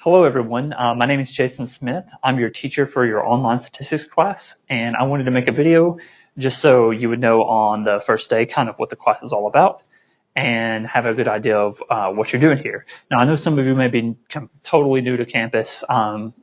Hello, everyone. My name is Jason Smith. I'm your teacher for your online statistics class, and I wanted to make a video just so you would know on the first day kind of what the class is all about and have a good idea of what you're doing here. Now, I know some of you may be totally new to campus,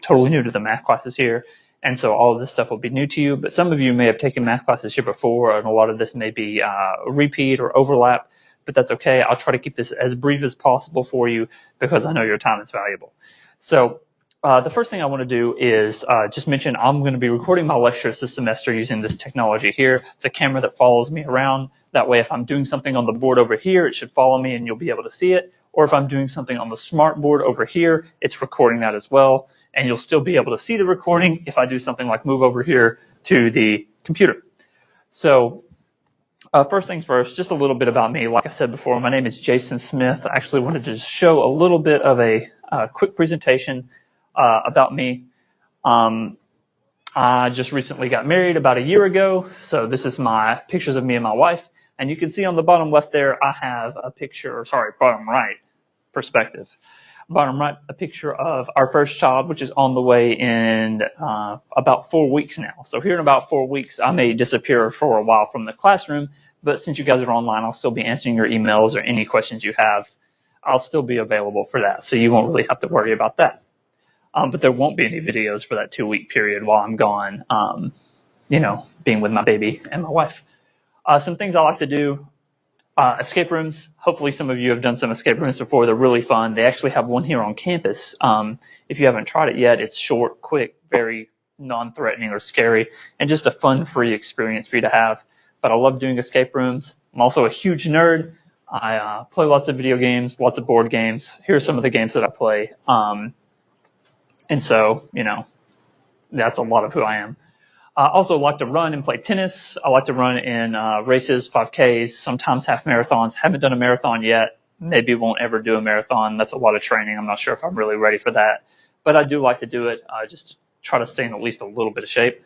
totally new to the math classes here, and so all of this stuff will be new to you, but some of you may have taken math classes here before, and a lot of this may be a repeat or overlap, but that's okay. I'll try to keep this as brief as possible for you because I know your time is valuable. So the first thing I want to do is just mention I'm going to be recording my lectures this semester using this technology here. It's a camera that follows me around. That way, if I'm doing something on the board over here, it should follow me and you'll be able to see it. Or if I'm doing something on the smart board over here, it's recording that as well. And you'll still be able to see the recording if I do something like move over here to the computer. So first things first, just a little bit about me. Like I said before, my name is Jason Smith. I actually wanted to just show a little bit of a quick presentation about me. I just recently got married about a year ago, so this is my pictures of me and my wife. And you can see on the bottom left there, I have a picture, bottom right perspective. Bottom right, a picture of our first child, which is on the way in about 4 weeks now. So here in about 4 weeks, I may disappear for a while from the classroom, but since you guys are online, I'll still be answering your emails or any questions you have. I'll still be available for that, so you won't really have to worry about that. But there won't be any videos for that 2-week period while I'm gone, being with my baby and my wife. Some things I like to do. Escape rooms. Hopefully some of you have done some escape rooms before. They're really fun. They actually have one here on campus. If you haven't tried it yet, it's short, quick, very non-threatening or scary, and just a fun, free experience for you to have. But I love doing escape rooms. I'm also a huge nerd. I play lots of video games, lots of board games. Here's some of the games that I play. And so, that's a lot of who I am. I also like to run and play tennis. I like to run in races, 5Ks, sometimes half marathons. Haven't done a marathon yet. Maybe won't ever do a marathon. That's a lot of training. I'm not sure if I'm really ready for that. But I do like to do it, just to try to stay in at least a little bit of shape.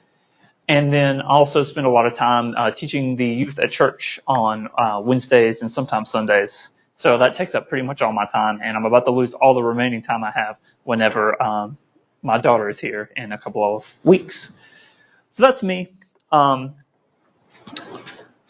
And then I also spend a lot of time teaching the youth at church on Wednesdays and sometimes Sundays. So that takes up pretty much all my time, and I'm about to lose all the remaining time I have whenever my daughter is here in a couple of weeks. So that's me. So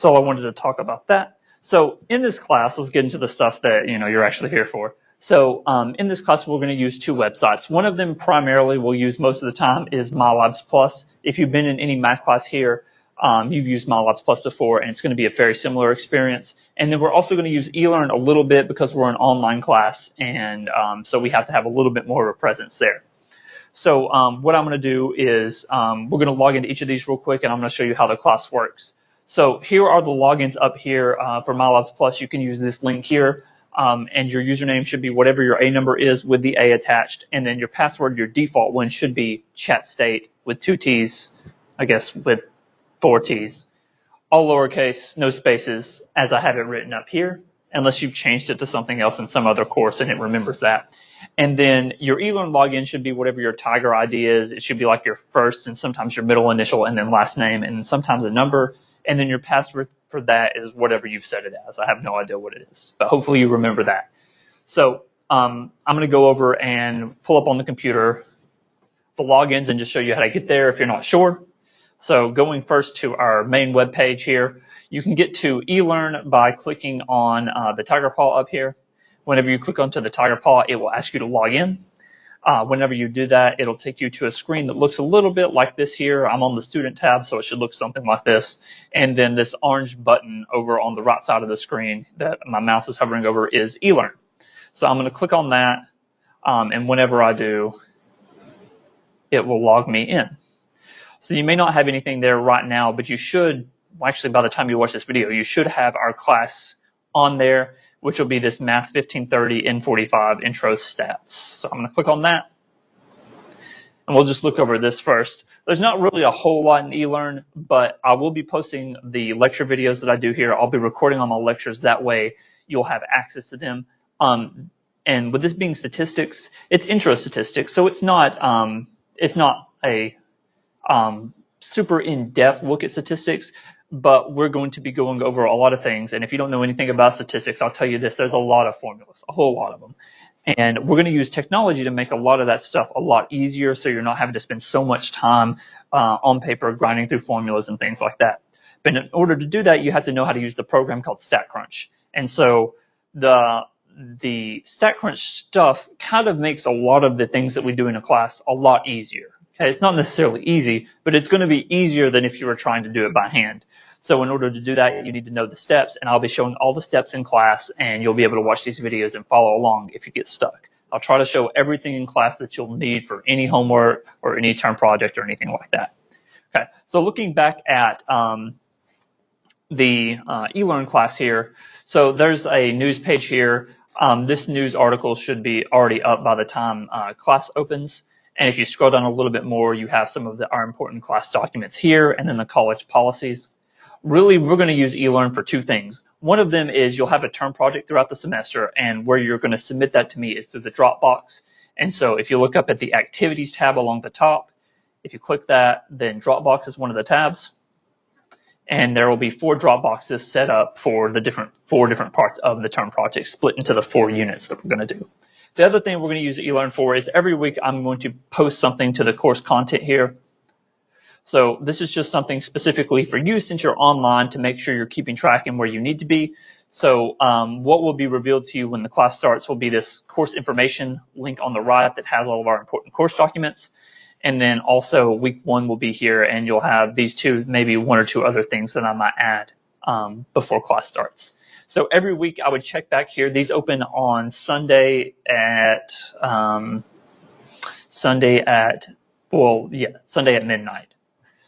I wanted to talk about that. So in this class, let's get into the stuff that you're actually here for. So in this class, we're going to use 2 websites. One of them primarily we'll use most of the time is MyLabs Plus. If you've been in any math class here, you've used MyLabs Plus before, and it's going to be a very similar experience. And then we're also going to use eLearn a little bit because we're an online class, and so we have to have a little bit more of a presence there. So what I'm going to do is we're going to log into each of these real quick, and I'm going to show you how the class works. So here are the logins up here for MyLabs Plus. You can use this link here, and your username should be whatever your A number is with the A attached, and then your password, your default one, should be ChatState with 2 T's, I guess with 4 T's. All lowercase, no spaces, as I have it written up here, unless you've changed it to something else in some other course and it remembers that. And then your eLearn login should be whatever your Tiger ID is. It should be like your first and sometimes your middle initial and then last name and sometimes a number. And then your password for that is whatever you've set it as. I have no idea what it is, but hopefully you remember that. So I'm going to go over and pull up on the computer the logins and just show you how to get there if you're not sure. So going first to our main web page here, you can get to eLearn by clicking on the Tiger Paw up here. Whenever you click onto the Tiger Paw, it will ask you to log in. Whenever you do that, it'll take you to a screen that looks a little bit like this here. I'm on the student tab, so it should look something like this. And then this orange button over on the right side of the screen that my mouse is hovering over is eLearn. So I'm going to click on that, and whenever I do, it will log me in. So you may not have anything there right now, but you should, well, actually by the time you watch this video, you should have our class on there, which will be this Math 1530 N45 Intro Stats. So I'm going to click on that, and we'll just look over this first. There's not really a whole lot in eLearn, but I will be posting the lecture videos that I do here. I'll be recording all my lectures. That way you'll have access to them. And with this being statistics, it's intro statistics, so it's not a super in-depth look at statistics, but we're going to be going over a lot of things. And if you don't know anything about statistics, I'll tell you this, there's a lot of formulas, a whole lot of them. And we're going to use technology to make a lot of that stuff a lot easier, so you're not having to spend so much time on paper grinding through formulas and things like that. But in order to do that, you have to know how to use the program called StatCrunch. And so the StatCrunch stuff kind of makes a lot of the things that we do in a class a lot easier. Okay, it's not necessarily easy, but it's going to be easier than if you were trying to do it by hand. So in order to do that, you need to know the steps, and I'll be showing all the steps in class, and you'll be able to watch these videos and follow along if you get stuck. I'll try to show everything in class that you'll need for any homework or any term project or anything like that. Okay, so looking back at the eLearn class here, so there's a news page here. This news article should be already up by the time class opens. And if you scroll down a little bit more, you have some of our important class documents here, and then the college policies. Really, we're going to use eLearn for two things. One of them is you'll have a term project throughout the semester, and where you're going to submit that to me is through the Dropbox. And so if you look up at the activities tab along the top, if you click that, then Dropbox is one of the tabs. And there will be 4 Dropboxes set up for the 4 different parts of the term project, split into the 4 units that we're going to do. The other thing we're going to use eLearn for is every week I'm going to post something to the course content here. So this is just something specifically for you since you're online to make sure you're keeping track and where you need to be. So what will be revealed to you when the class starts will be this course information link on the right that has all of our important course documents. And then also week 1 will be here, and you'll have these 2, maybe 1 or 2 other things that I might add before class starts. So every week I would check back here. These open on Sunday at midnight.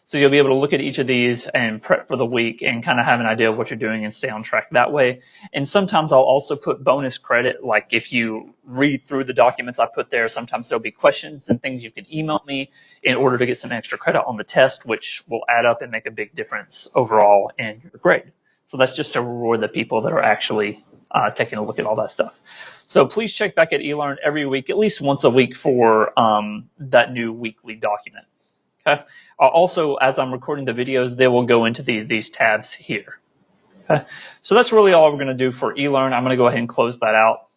So you'll be able to look at each of these and prep for the week and kind of have an idea of what you're doing and stay on track that way. And sometimes I'll also put bonus credit, like if you read through the documents I put there, sometimes there'll be questions and things you can email me in order to get some extra credit on the test, which will add up and make a big difference overall in your grade. So that's just to reward the people that are actually taking a look at all that stuff. So please check back at eLearn every week, at least once a week, for that new weekly document. Okay. Also, as I'm recording the videos, they will go into these tabs here. Okay. So that's really all we're going to do for eLearn. I'm going to go ahead and close that out.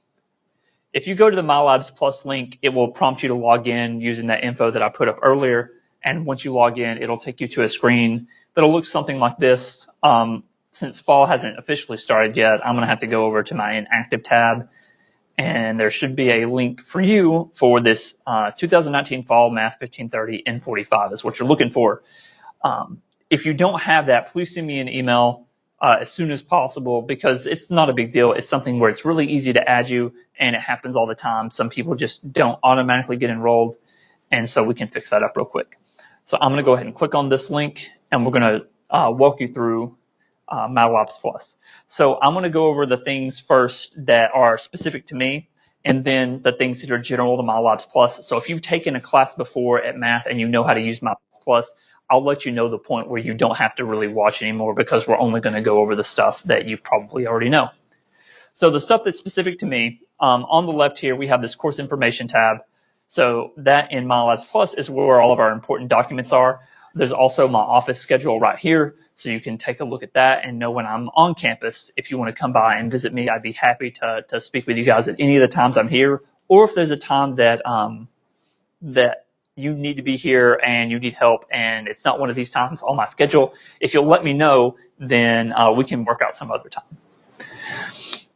If you go to the MyLabs Plus link, it will prompt you to log in using that info that I put up earlier. And once you log in, it'll take you to a screen that'll look something like this. Since fall hasn't officially started yet, I'm going to have to go over to my inactive tab. And there should be a link for you for this 2019 Fall Math 1530 N45 is what you're looking for. If you don't have that, please send me an email as soon as possible, because it's not a big deal. It's something where it's really easy to add you, and it happens all the time. Some people just don't automatically get enrolled, and so we can fix that up real quick. So I'm going to go ahead and click on this link, and we're going to walk you through MyLabs Plus. So I'm going to go over the things first that are specific to me, and then the things that are general to MyLabs Plus. So if you've taken a class before at math and you know how to use MyLabs Plus, I'll let you know the point where you don't have to really watch anymore, because we're only going to go over the stuff that you probably already know. So the stuff that's specific to me, on the left here, we have this course information tab. So that in MyLabs Plus is where all of our important documents are. There's also my office schedule right here, so you can take a look at that and know when I'm on campus. If you want to come by and visit me, I'd be happy to speak with you guys at any of the times I'm here, or if there's a time that that you need to be here and you need help and it's not one of these times on my schedule, if you'll let me know, then we can work out some other time.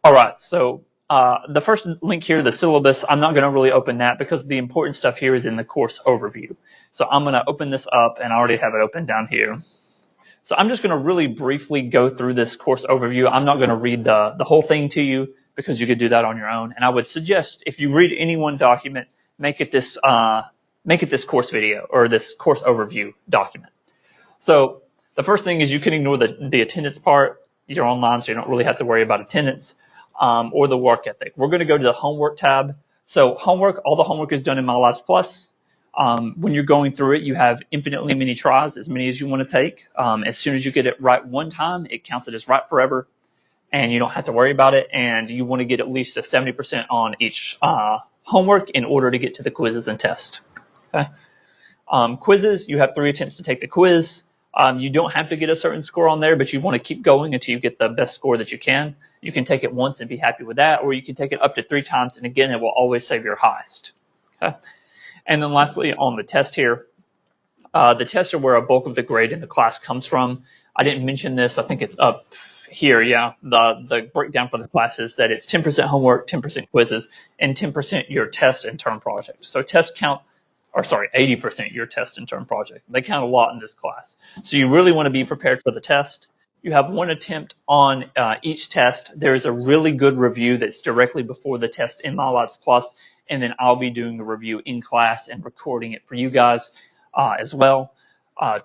All right, so the first link here, the syllabus, I'm not going to really open that because the important stuff here is in the course overview. So I'm going to open this up, and I already have it open down here. So I'm just going to really briefly go through this course overview. I'm not going to read the whole thing to you, because you could do that on your own. And I would suggest if you read any one document, make it this course video or this course overview document. So the first thing is you can ignore the attendance part. You're online, so you don't really have to worry about attendance or the work ethic. We're going to go to the homework tab. So homework, all the homework is done in MyLabs Plus. When you're going through it, you have infinitely many tries, as many as you want to take. As soon as you get it right one time, it counts it as right forever, and you don't have to worry about it. And you want to get at least a 70% on each homework in order to get to the quizzes and tests. Okay. Quizzes, you have 3 attempts to take the quiz. You don't have to get a certain score on there, but you want to keep going until you get the best score that you can. You can take it once and be happy with that, or you can take it up to 3 times, and again, it will always save your highest. Okay? And then lastly, on the test here, the tests are where a bulk of the grade in the class comes from. I didn't mention this. I think it's up here. Yeah, the breakdown for the class is that it's 10% homework, 10% quizzes, and 10% your test and term project. So test count, or sorry, 80% your test and term project. They count a lot in this class. So you really want to be prepared for the test. You have 1 attempt on each test. There is a really good review that's directly before the test in MyLabs Plus, and then I'll be doing a review in class and recording it for you guys as well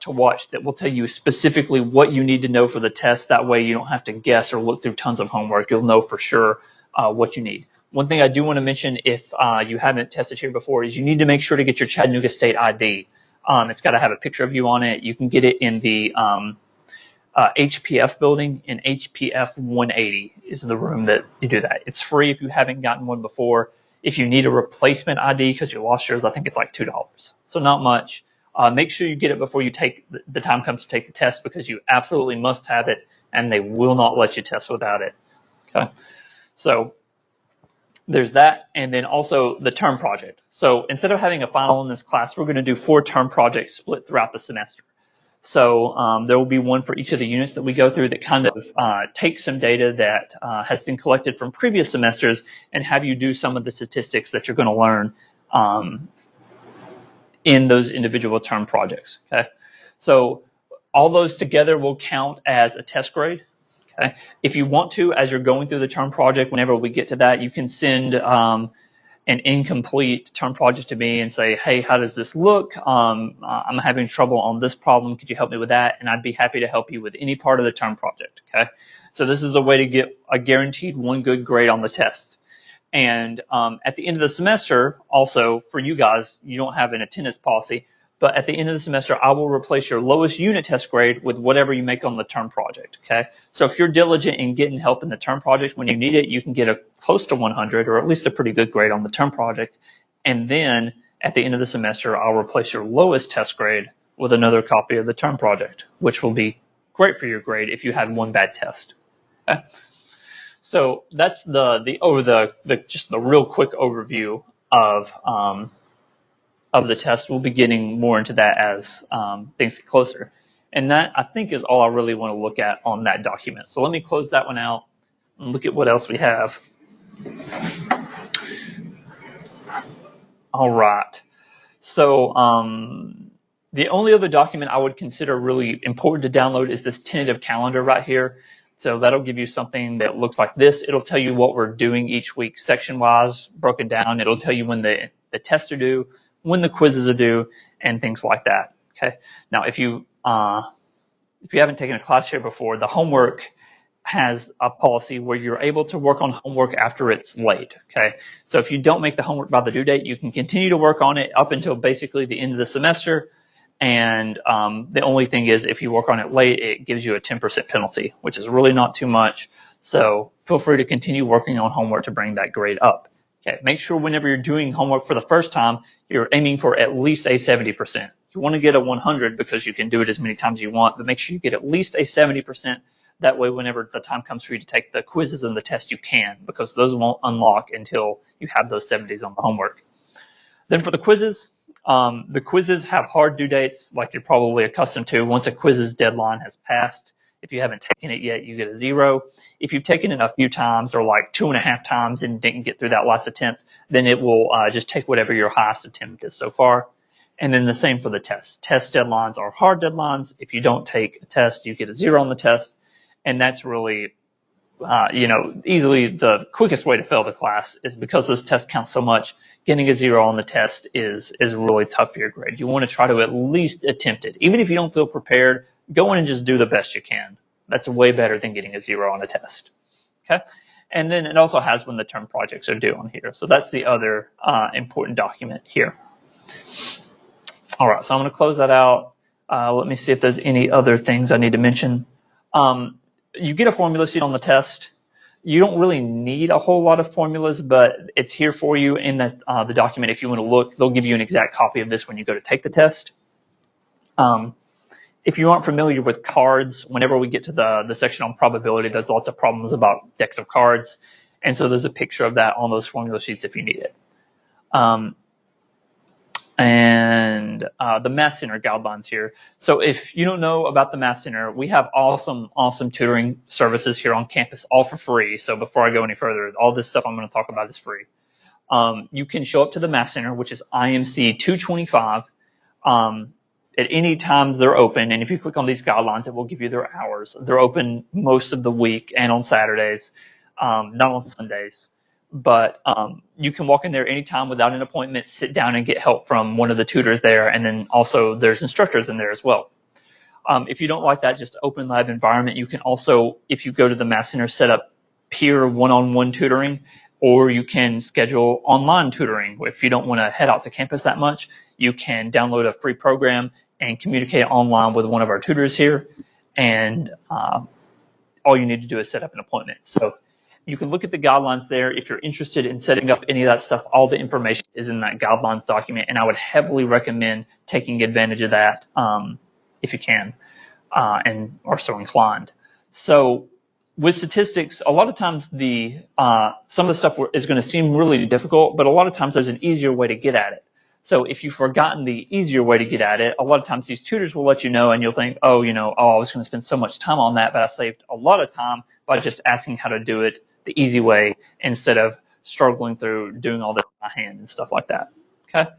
to watch, that will tell you specifically what you need to know for the test. That way you don't have to guess or look through tons of homework. You'll know for sure what you need. One thing I do want to mention, if you haven't tested here before, is you need to make sure to get your Chattanooga State ID. It's got to have a picture of you on it. You can get it in the HPF building, in HPF 180 is the room that you do that. It's free if you haven't gotten one before. If you need a replacement ID because you lost yours, I think it's like $2. So not much. Make sure you get it before you take the time comes to take the test, because you absolutely must have it, and they will not let you test without it. Okay, so there's that, and then also the term project. So instead of having a final in this class, we're going to do 4 term projects split throughout the semester. So there will be one for each of the units that we go through that kind of takes some data that has been collected from previous semesters and have you do some of the statistics that you're going to learn in those individual term projects. Okay, so all those together will count as a test grade. Okay, if you want to, as you're going through the term project, whenever we get to that, you can send an incomplete term project to me and say, hey, how does this look? I'm having trouble on this problem. Could you help me with that? And I'd be happy to help you with any part of the term project. Okay, so this is a way to get a guaranteed 1 good grade on the test. And at the end of the semester, also for you guys, you don't have an attendance policy, but at the end of the semester, I will replace your lowest unit test grade with whatever you make on the term project. Okay, so if you're diligent in getting help in the term project when you need it, you can get a close to 100 or at least a pretty good grade on the term project. And then at the end of the semester, I'll replace your lowest test grade with another copy of the term project, which will be great for your grade if you had 1 bad test. Okay. So that's just the real quick overview of the test. We'll be getting more into that as things get closer. And that, I think, is all I really want to look at on that document. So let me close that one out and look at what else we have. All right. So the only other document I would consider really important to download is this tentative calendar right here. So that'll give you something that looks like this. It'll tell you what we're doing each week section-wise, broken down. It'll tell you when the tests are due, when the quizzes are due, and things like that. Okay. Now, if you haven't taken a class here before, the homework has a policy where you're able to work on homework after it's late. Okay. So if you don't make the homework by the due date, you can continue to work on it up until basically the end of the semester. And the only thing is, if you work on it late, it gives you a 10% penalty, which is really not too much. So feel free to continue working on homework to bring that grade up. Okay, make sure whenever you're doing homework for the first time, you're aiming for at least a 70%. You want to get a 100 because you can do it as many times as you want, but make sure you get at least a 70%. That way, whenever the time comes for you to take the quizzes and the test, you can, because those won't unlock until you have those 70s on the homework. Then for the quizzes have hard due dates, like you're probably accustomed to. Once a quiz's deadline has passed, if you haven't taken it yet, you get a 0. If you've taken it a few times, or like 2.5 times and didn't get through that last attempt, then it will just take whatever your highest attempt is so far. And then the same for the test. Test deadlines are hard deadlines. If you don't take a test, you get a 0 on the test. And that's really, easily the quickest way to fail the class, is because those tests count so much. Getting a 0 on the test is really tough for your grade. You want to try to at least attempt it. Even if you don't feel prepared, go in and just do the best you can. That's way better than getting a 0 on a test. Okay. And then it also has when the term projects are due on here. So that's the other important document here. All right. So I'm going to close that out. Let me see if there's any other things I need to mention. You get a formula sheet on the test. You don't really need a whole lot of formulas, but it's here for you in the document. If you want to look, they'll give you an exact copy of this when you go to take the test. if you aren't familiar with cards, whenever we get to the section on probability, there's lots of problems about decks of cards. And so there's a picture of that on those formula sheets if you need it. The Math Center guidelines here. So if you don't know about the Math Center, we have awesome tutoring services here on campus, all for free. So before I go any further, all this stuff I'm going to talk about is free. You can show up to the Math Center, which is IMC 225. At any time they're open, and if you click on these guidelines, it will give you their hours. They're open most of the week and on Saturdays, not on Sundays. But you can walk in there anytime without an appointment, sit down and get help from one of the tutors there, and then also there's instructors in there as well. If you don't like that just open lab environment, you can also, if you go to the Math Center, set up peer one-on-one tutoring, or you can schedule online tutoring. If you don't want to head out to campus that much, you can download a free program and communicate online with one of our tutors here, and all you need to do is set up an appointment. So you can look at the guidelines there. If you're interested in setting up any of that stuff, all the information is in that guidelines document, and I would heavily recommend taking advantage of that if you can and are so inclined. So with statistics, a lot of times some of the stuff is going to seem really difficult, but a lot of times there's an easier way to get at it. So if you've forgotten the easier way to get at it, a lot of times these tutors will let you know, and you'll think, I was going to spend so much time on that, but I saved a lot of time by just asking how to do it the easy way instead of struggling through doing all this by hand and stuff like that. Okay.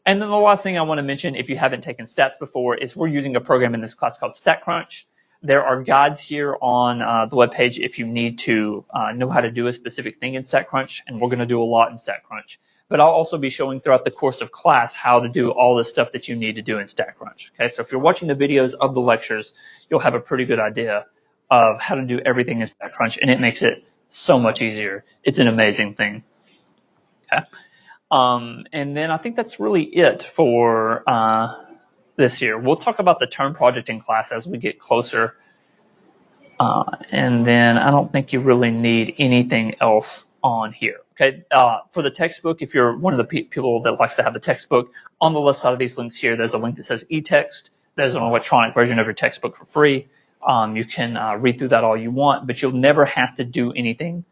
And then the last thing I want to mention, if you haven't taken stats before, is we're using a program in this class called StatCrunch. There are guides here on the webpage if you need to know how to do a specific thing in StatCrunch, and we're going to do a lot in StatCrunch. But I'll also be showing throughout the course of class how to do all the stuff that you need to do in StatCrunch. Okay, so if you're watching the videos of the lectures, you'll have a pretty good idea of how to do everything in StatCrunch, and it makes it so much easier. It's an amazing thing. Okay, and then I think that's really it for this year. We'll talk about the term project in class as we get closer, and then I don't think you really need anything else on here. Okay, for the textbook, if you're one of the people that likes to have the textbook, on the left side of these links here, there's a link that says eText. There's an electronic version of your textbook for free. You can read through that all you want, but you'll never have to do anything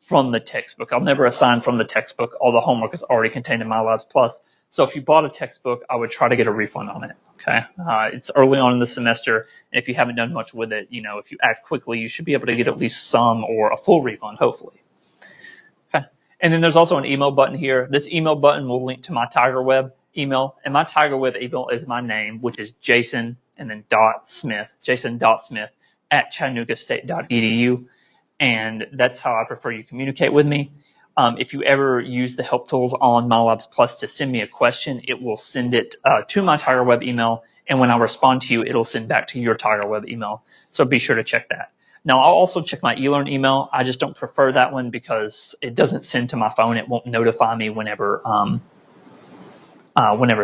from the textbook. I'll never assign from the textbook. All the homework is already contained in MyLabs Plus. So if you bought a textbook, I would try to get a refund on it. Okay, it's early on in the semester, and if you haven't done much with it, if you act quickly, you should be able to get at least some or a full refund, hopefully. Okay, and then there's also an email button here. This email button will link to my TigerWeb email, and my TigerWeb email is my name, which is Jason and then Smith, Jason.Smith @ChattanoogaState.edu, and that's how I prefer you communicate with me. If you ever use the help tools on MyLabs Plus to send me a question, it will send it to my TigerWeb email, and when I respond to you, it'll send back to your TigerWeb email. So be sure to check that. Now, I'll also check my eLearn email. I just don't prefer that one because it doesn't send to my phone. It won't notify me whenever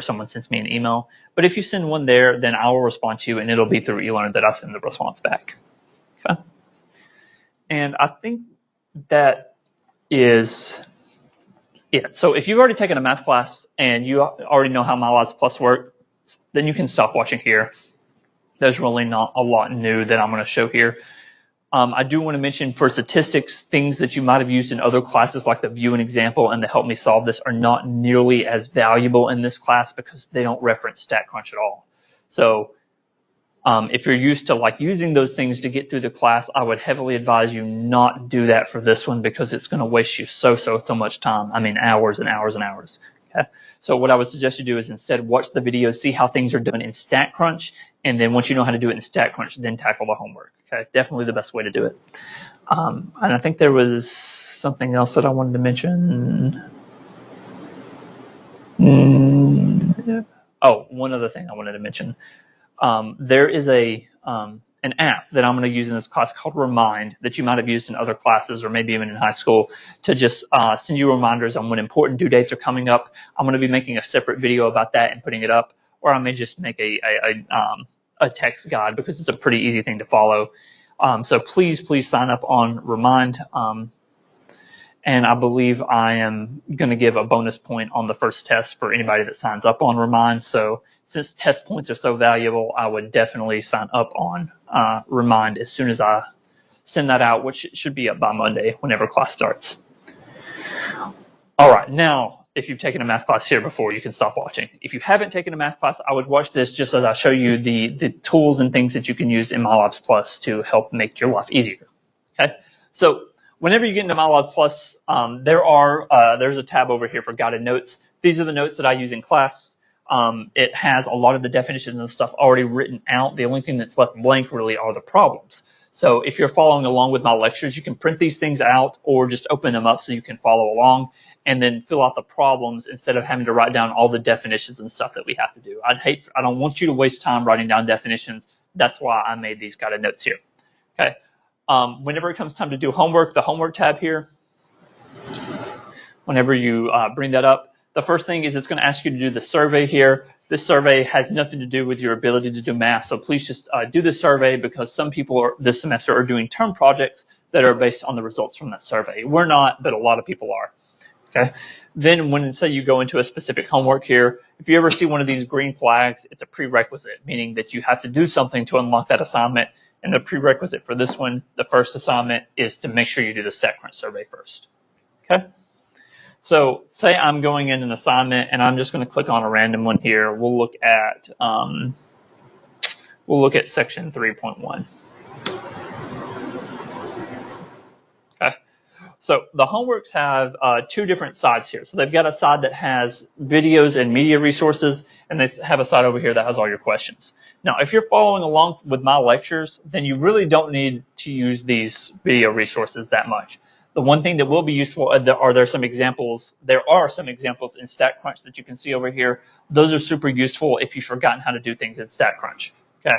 someone sends me an email. But if you send one there, then I will respond to you, and it'll be through eLearn that I send the response back. Okay. And I think that is it. So if you've already taken a math class and you already know how MyLabs Plus works, then you can stop watching here. There's really not a lot new that I'm going to show here. I do want to mention for statistics, things that you might have used in other classes like the View and Example and the Help Me Solve This are not nearly as valuable in this class because they don't reference StatCrunch at all. So if you're used to using those things to get through the class, I would heavily advise you not do that for this one because it's going to waste you so much time. I mean, hours and hours and hours. Okay. So what I would suggest you do is instead watch the video, see how things are done in StatCrunch, and then once you know how to do it in StatCrunch, then tackle the homework. Okay, definitely the best way to do it. And I think there was something else that I wanted to mention. Oh, one other thing I wanted to mention. There is an app that I'm going to use in this class called Remind that you might have used in other classes or maybe even in high school to just send you reminders on when important due dates are coming up. I'm going to be making a separate video about that and putting it up, or I may just make a text guide because it's a pretty easy thing to follow. So please sign up on Remind. And I believe I am going to give a bonus point on the first test for anybody that signs up on Remind. So since test points are so valuable, I would definitely sign up on Remind as soon as I send that out, which should be up by Monday whenever class starts. All right, now, if you've taken a math class here before, you can stop watching. If you haven't taken a math class, I would watch this just as I show you the tools and things that you can use in MyLabs Plus to help make your life easier. Okay, so whenever you get into MyLabs Plus, there's a tab over here for guided notes. These are the notes that I use in class. It has a lot of the definitions and stuff already written out. The only thing that's left blank really are the problems. So if you're following along with my lectures, you can print these things out or just open them up so you can follow along and then fill out the problems instead of having to write down all the definitions and stuff that we have to do. I don't want you to waste time writing down definitions. That's why I made these guided notes here. Okay. Whenever it comes time to do homework, the homework tab here, whenever you bring that up, the first thing is it's going to ask you to do the survey here. This survey has nothing to do with your ability to do math, so please just do the survey because some people this semester are doing term projects that are based on the results from that survey. We're not, but a lot of people are. Okay. Then when say you go into a specific homework here, if you ever see one of these green flags, it's a prerequisite, meaning that you have to do something to unlock that assignment. And the prerequisite for this one, the first assignment, is to make sure you do the StatCrunch survey first. Okay. So say I'm going in an assignment and I'm just going to click on a random one here. We'll look at section 3.1. Okay. So the homeworks have two different sides here. So they've got a side that has videos and media resources, and they have a side over here that has all your questions. Now, if you're following along with my lectures, then you really don't need to use these video resources that much. The one thing that will be useful are some examples. There are some examples in StatCrunch that you can see over here. Those are super useful if you've forgotten how to do things in StatCrunch. Okay.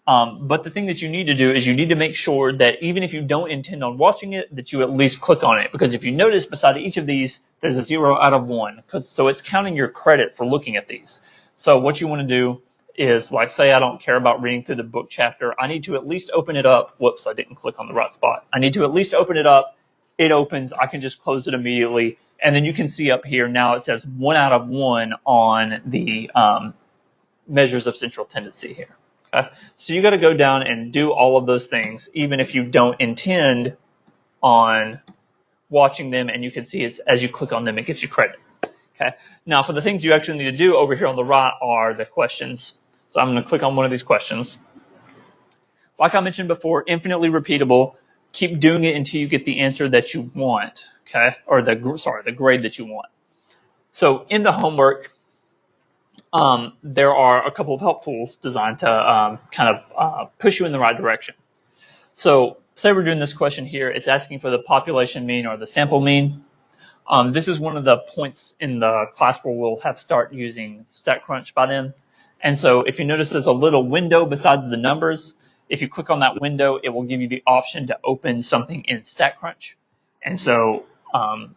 But the thing that you need to do is you need to make sure that even if you don't intend on watching it, that you at least click on it. Because if you notice beside each of these, there's a 0 out of 1. So it's counting your credit for looking at these. So what you want to do is, like, say I don't care about reading through the book chapter. I need to at least open it up. Whoops, I didn't click on the right spot. I need to at least open it up. It opens. I can just close it immediately. And then you can see up here now it says 1 out of 1 on the measures of central tendency here. Okay? So you got to go down and do all of those things, even if you don't intend on watching them. And you can see it's, as you click on them, it gives you credit. Okay. Now, for the things you actually need to do over here on the right are the questions. So I'm going to click on one of these questions. Like I mentioned before, infinitely repeatable. Keep doing it until you get the answer that you want. Okay, or the grade that you want. So in the homework, there are a couple of help tools designed to kind of push you in the right direction. So say we're doing this question here. It's asking for the population mean or the sample mean. This is one of the points in the class where we'll have start using StatCrunch by then. And so if you notice there's a little window beside the numbers. If you click on that window, it will give you the option to open something in StatCrunch. And so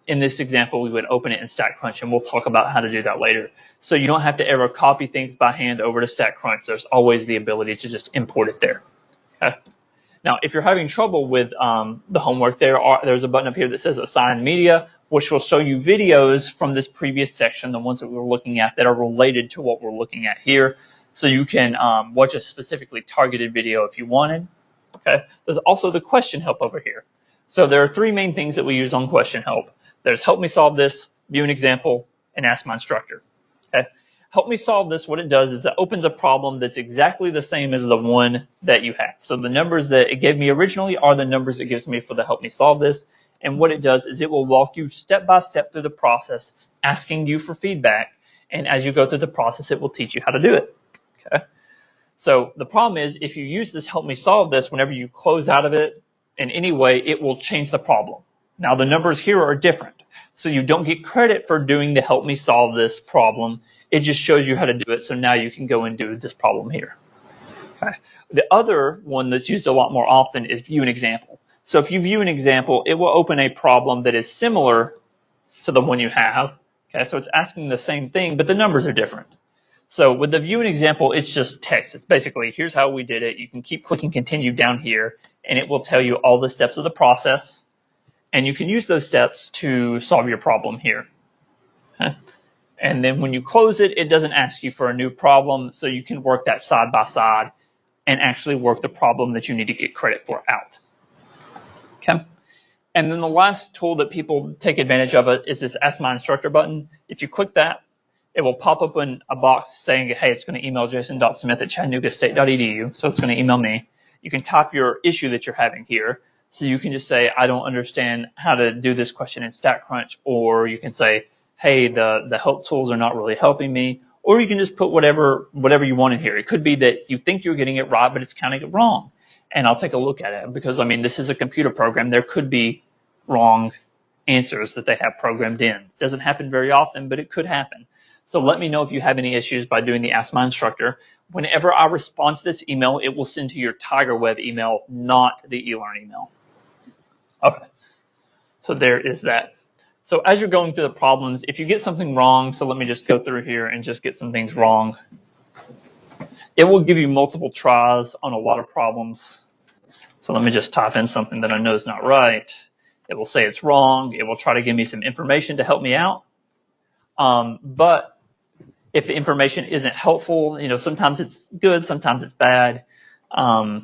in this example, we would open it in StatCrunch, and we'll talk about how to do that later. So you don't have to ever copy things by hand over to StatCrunch. There's always the ability to just import it there. Okay. Now, if you're having trouble with the homework, there's a button up here that says Assign Media, which will show you videos from this previous section, the ones that we were looking at that are related to what we're looking at here. So you can watch a specifically targeted video if you wanted. Okay. There's also the question help over here. So there are three main things that we use on question help. There's help me solve this, view an example, and ask my instructor. Okay. Help me solve this, what it does is it opens a problem that's exactly the same as the one that you have. So the numbers that it gave me originally are the numbers it gives me for the help me solve this. And what it does is it will walk you step by step through the process, asking you for feedback. And as you go through the process, it will teach you how to do it. Okay. So the problem is if you use this help me solve this, whenever you close out of it in any way, it will change the problem. Now the numbers here are different. So you don't get credit for doing the help me solve this problem. It just shows you how to do it. So now you can go and do this problem here. Okay. The other one that's used a lot more often is view an example. So if you view an example, it will open a problem that is similar to the one you have. Okay. So it's asking the same thing, but the numbers are different. So with the view an example, it's just text. It's basically, here's how we did it. You can keep clicking continue down here, and it will tell you all the steps of the process. And you can use those steps to solve your problem here. Okay? And then when you close it, it doesn't ask you for a new problem, so you can work that side by side and actually work the problem that you need to get credit for out. Okay? And then the last tool that people take advantage of is this Ask My Instructor button. If you click that, it will pop up in a box saying, hey, it's going to email jason.smith@chattanoogastate.edu, so it's going to email me. You can type your issue that you're having here. So you can just say, I don't understand how to do this question in StatCrunch, or you can say, hey, the help tools are not really helping me, or you can just put whatever you want in here. It could be that you think you're getting it right, but it's kind of wrong. And I'll take a look at it because, I mean, this is a computer program. There could be wrong answers that they have programmed in. Doesn't happen very often, but it could happen. So let me know if you have any issues by doing the Ask My Instructor. Whenever I respond to this email, it will send to your TigerWeb email, not the eLearn email. Okay, so there is that. So as you're going through the problems, if you get something wrong, so let me just go through here and just get some things wrong. It will give you multiple tries on a lot of problems. So let me just type in something that I know is not right. It will say it's wrong. It will try to give me some information to help me out. But if the information isn't helpful, sometimes it's good, sometimes it's bad. I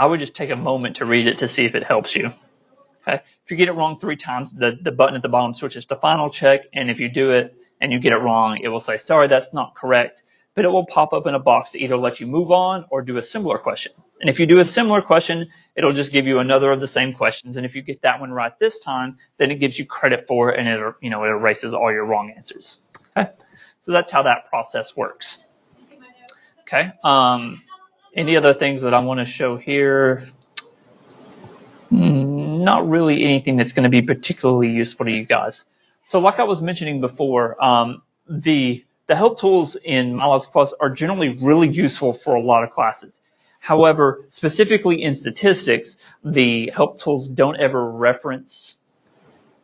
would just take a moment to read it to see if it helps you. Okay. If you get it wrong 3 times, the button at the bottom switches to final check. And if you do it and you get it wrong, it will say, sorry, that's not correct. But it will pop up in a box to either let you move on or do a similar question. And if you do a similar question, it'll just give you another of the same questions. And if you get that one right this time, then it gives you credit for it, and it erases all your wrong answers. Okay. So that's how that process works. Okay. Any other things that I want to show here? Not really anything that's going to be particularly useful to you guys. So like I was mentioning before, the help tools in MyLabs Plus are generally really useful for a lot of classes. However, specifically in statistics, the help tools don't ever reference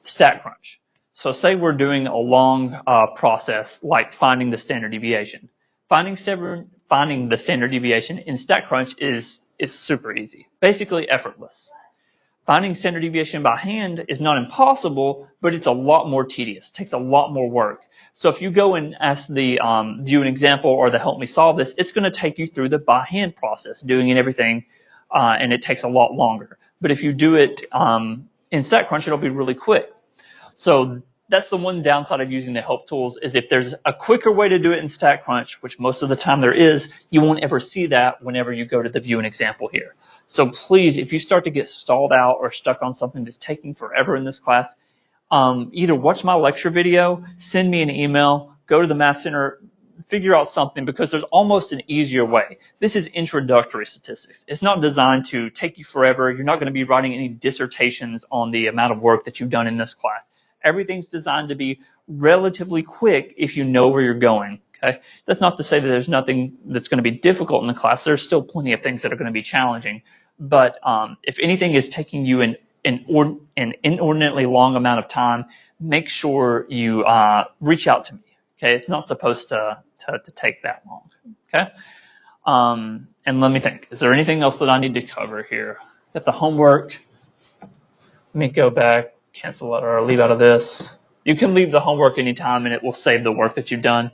StatCrunch. So say we're doing a long process like finding the standard deviation. Finding the standard deviation in StatCrunch is super easy, basically effortless. Finding standard deviation by hand is not impossible, but it's a lot more tedious, takes a lot more work. So if you go and ask the view an example or the help me solve this, it's going to take you through the by hand process, doing everything, and it takes a lot longer. But if you do it in StatCrunch, it'll be really quick. So that's the one downside of using the help tools, is if there's a quicker way to do it in StatCrunch, which most of the time there is, you won't ever see that whenever you go to the view an example here. So please, if you start to get stalled out or stuck on something that's taking forever in this class, either watch my lecture video, send me an email, go to the Math Center, figure out something, because there's almost an easier way. This is introductory statistics. It's not designed to take you forever. You're not going to be writing any dissertations on the amount of work that you've done in this class. Everything's designed to be relatively quick if you know where you're going. Okay, that's not to say that there's nothing that's going to be difficult in the class. There's still plenty of things that are going to be challenging. But if anything is taking you an inordinately long amount of time, make sure you reach out to me. Okay, it's not supposed to take that long. Okay, and let me think. Is there anything else that I need to cover here? Got the homework. Let me go back, cancel it, or leave out of this. You can leave the homework anytime, and it will save the work that you've done.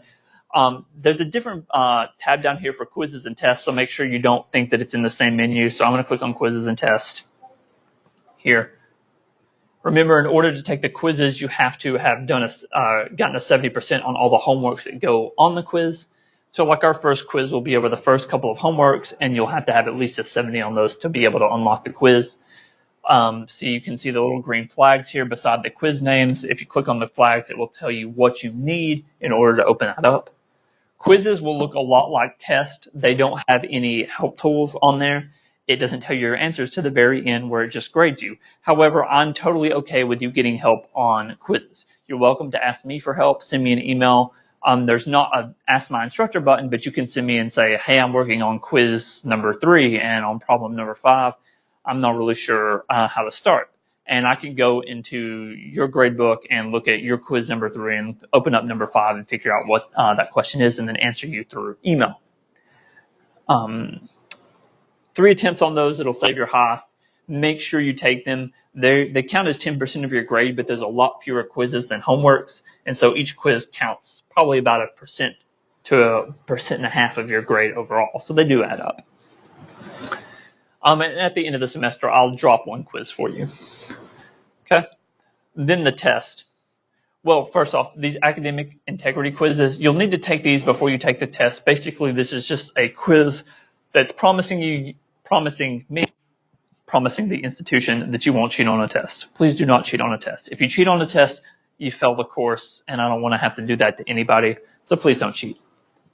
There's a different tab down here for quizzes and tests, so make sure you don't think that it's in the same menu. So I'm going to click on quizzes and tests here. Remember, in order to take the quizzes, you have to have gotten a 70% on all the homeworks that go on the quiz. So like our first quiz will be over the first couple of homeworks, and you'll have to have at least a 70 on those to be able to unlock the quiz. So you can see the little green flags here beside the quiz names. If you click on the flags, it will tell you what you need in order to open that up. Quizzes will look a lot like tests. They don't have any help tools on there. It doesn't tell you your answers to the very end where it just grades you. However, I'm totally okay with you getting help on quizzes. You're welcome to ask me for help. Send me an email. There's not an Ask My Instructor button, but you can send me and say, hey, I'm working on quiz number 3 and on problem number 5. I'm not really sure how to start. And I can go into your gradebook and look at your quiz number 3 and open up number 5 and figure out what that question is and then answer you through email. 3 attempts on those, it'll save your highest. make sure you take them. They count as 10% of your grade, but there's a lot fewer quizzes than homeworks, and so each quiz counts probably about 1% to 1.5% of your grade overall. So they do add up. And at the end of the semester, I'll drop one quiz for you. Okay. Then the test. Well, first off, these academic integrity quizzes, you'll need to take these before you take the test. Basically, this is just a quiz that's promising the institution that you won't cheat on a test. Please do not cheat on a test. If you cheat on a test, you fail the course, and I don't want to have to do that to anybody, so please don't cheat.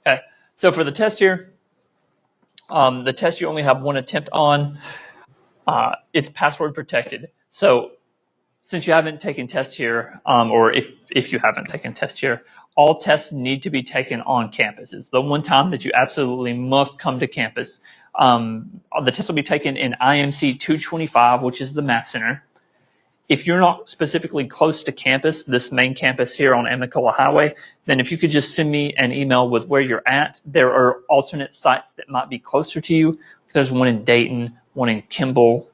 Okay. So for the test here, the test you only have one attempt on. It's password protected. So since you haven't taken tests here, or if you haven't taken tests here, all tests need to be taken on campus. It's the one time that you absolutely must come to campus. The test will be taken in IMC 225, which is the Math Center. If you're not specifically close to campus, this main campus here on Amicalola Highway, then if you could just send me an email with where you're at. There are alternate sites that might be closer to you. There's one in Dayton, one in Kimball,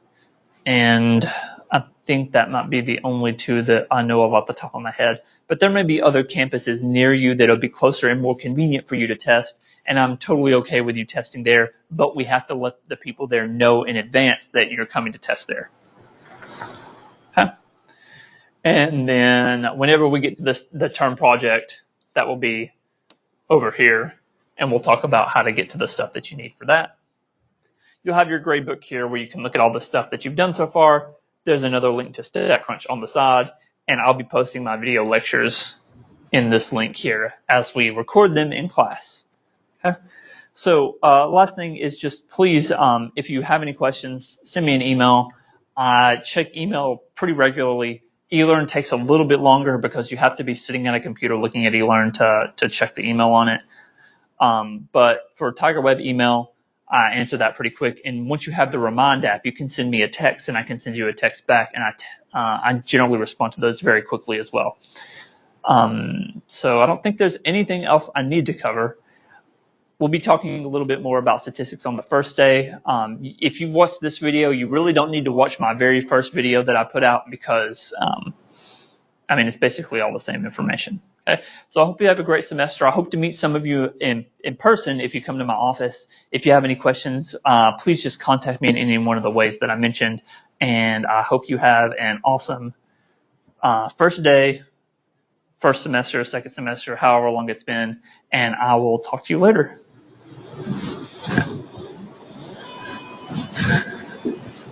and I think that might be the only two that I know of off the top of my head. But there may be other campuses near you that will be closer and more convenient for you to test, and I'm totally okay with you testing there, but we have to let the people there know in advance that you're coming to test there. Okay. And then whenever we get to the term project, that will be over here, and we'll talk about how to get to the stuff that you need for that. You'll have your grade book here where you can look at all the stuff that you've done so far. There's another link to StatCrunch on the side, and I'll be posting my video lectures in this link here as we record them in class. Okay. So last thing is just please, if you have any questions, send me an email. I check email pretty regularly. eLearn takes a little bit longer because you have to be sitting at a computer looking at eLearn to check the email on it. But for TigerWeb email, I answer that pretty quick. And once you have the Remind app, you can send me a text, and I can send you a text back, and I generally respond to those very quickly as well. So I don't think there's anything else I need to cover. We'll be talking a little bit more about statistics on the first day. If you've watched this video, you really don't need to watch my very first video that I put out because, it's basically all the same information. Okay? So I hope you have a great semester. I hope to meet some of you in person if you come to my office. If you have any questions, please just contact me in any one of the ways that I mentioned. And I hope you have an awesome first day, first semester, second semester, however long it's been. And I will talk to you later.